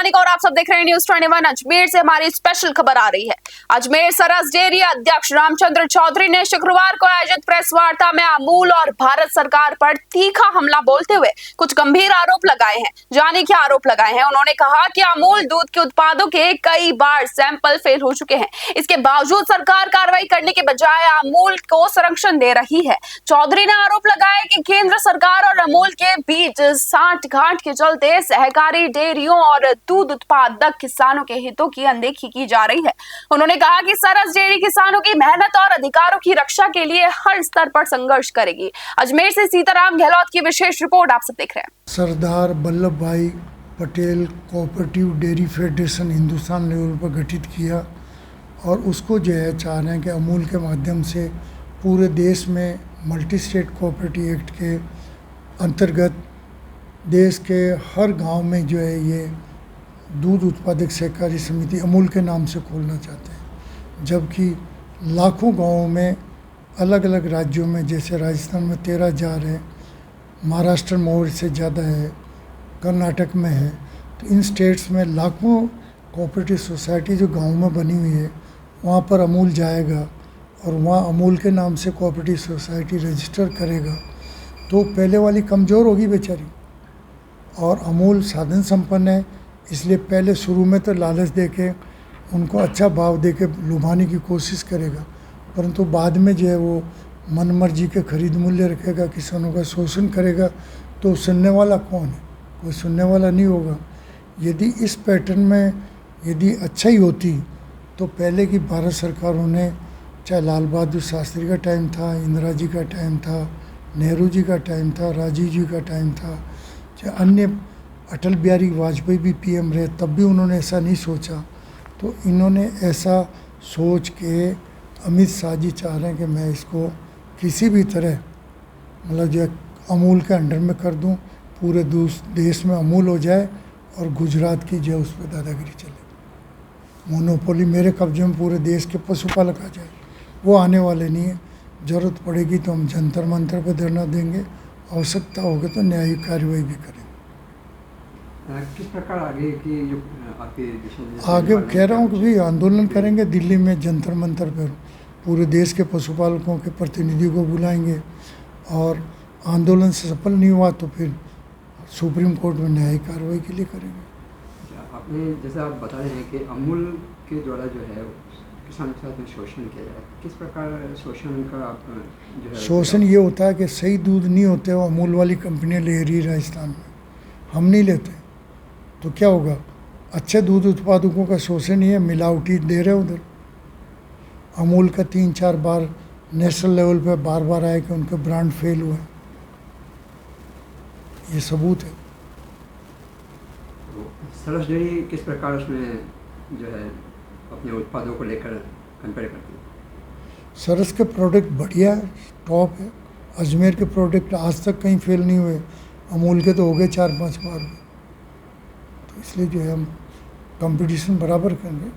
Sonic और आप सब देख रहे हैं न्यूज़ 21। अजमेर से हमारी स्पेशल खबर आ रही है। अजमेर सरस डेयरी अध्यक्ष रामचंद्र चौधरी ने शुक्रवार को आयोजित प्रेस वार्ता में अमूल और भारत सरकार पर तीखा हमला बोलते हुए कुछ गंभीर आरोप लगाए हैं। जाने क्या आरोप लगाए हैं। उन्होंने कहा कि अमूल दूध के उत्पादों के कई बार सैंपल फेल हो चुके हैं। इसके बावजूद सरकार कार्रवाई करने के बजाय अमूल को संरक्षण दे रही है। चौधरी ने आरोप लगाया कि केंद्र सरकार और अमूल के बीच सांठ-गांठ के चलते सहकारी डेयरियों और दूध उत्पादक किसानों के हितों की अनदेखी की जा रही है। उन्होंने कहा कि सरस डेयरी किसानों की मेहनत और अधिकारों की रक्षा के लिए हर स्तर पर संघर्ष करेगी। अजमेर से सीताराम गहलोत की विशेष रिपोर्ट आप सब देख रहे हैं। सरदार वल्लभ भाई Patel cooperative dairy federation Hindustan level पर गठित किया और उसको जो है चाह रहे हैं कि अमूल के माध्यम से पूरे देश में मल्टी स्टेट कोऑपरेटिव एक्ट के अंतर्गत देश के हर गांव में जो है ये दूध उत्पादक सहकारी समिति अमूल के नाम से खोलना चाहते हैं, जबकि लाखों गांवों में अलग अलग राज्यों में जैसे राजस्थान में 13,000 है, महाराष्ट्र में और से ज़्यादा है, कर्नाटक में है। तो इन स्टेट्स में लाखों कोऑपरेटिव सोसाइटी जो गाँव में बनी हुई है वहाँ पर अमूल जाएगा और वहाँ अमूल के नाम से कोऑपरेटिव सोसाइटी रजिस्टर करेगा तो पहले वाली कमज़ोर होगी बेचारी। और अमूल साधन संपन्न है, इसलिए पहले शुरू में तो लालच दे के उनको अच्छा भाव दे के लुभाने की कोशिश करेगा, परंतु बाद में जो है वो मन मर्जी के खरीद मूल्य रखेगा, किसानों का शोषण करेगा। तो सुनने वाला कौन है? कोई सुनने वाला नहीं होगा। यदि इस पैटर्न में यदि अच्छा ही होती तो पहले की भारत सरकारों ने, चाहे लाल बहादुर शास्त्री का टाइम था, इंदिरा जी का टाइम था, नेहरू जी का टाइम था, राजीव जी का टाइम था, चाहे अन्य अटल बिहारी वाजपेयी भी पीएम रहे, तब भी उन्होंने ऐसा नहीं सोचा। तो इन्होंने ऐसा सोच के अमित शाह जी चाह रहे हैं कि मैं इसको किसी भी तरह मतलब जो अमूल के अंडर में कर दूं, पूरे देश में अमूल हो जाए और गुजरात की जो उस पर दादागिरी चले, मोनोपोली मेरे कब्जे में पूरे देश के पशुपालक आ जाए। वो आने वाले नहीं है। ज़रूरत पड़ेगी तो हम जंतर मंतर पर धरना देंगे, आवश्यकता होगी तो न्यायिक कार्रवाई भी करेंगे। किस प्रकार आगे की जो आपके आगे कह रहा हूँ कि भी आंदोलन करेंगे दिल्ली में जंतर मंतर पर, पूरे देश के पशुपालकों के प्रतिनिधियों को बुलाएंगे और आंदोलन से सफल नहीं हुआ तो फिर सुप्रीम कोर्ट में न्यायिक कार्रवाई के लिए करेंगे। आपने जैसा आप बता रहे हैं कि अमूल के द्वारा जो है किसान के साथ में शोषण किया जाए, किस प्रकार शोषण का आप जो है? शोषण ये होता है कि सही दूध नहीं होते, वो अमूल वाली कंपनियाँ ले रही राजस्थान में, हम नहीं लेते। तो क्या होगा? अच्छे दूध उत्पादकों का शोषण ही है, मिलावटी दे रहे उधर। अमूल का 3-4 बार नेशनल लेवल पे बार बार आए कि उनके ब्रांड फेल हुए, ये सबूत है। सरस डेयरी किस प्रकार उसमें जो है अपने उत्पादों को लेकर कंपेयर करती है? सरस के प्रोडक्ट बढ़िया है, टॉप है। अजमेर के प्रोडक्ट आज तक कहीं फेल नहीं हुए, अमूल के तो हो गए 4-5 बार। तो इसलिए जो है हम कंपटीशन बराबर करेंगे।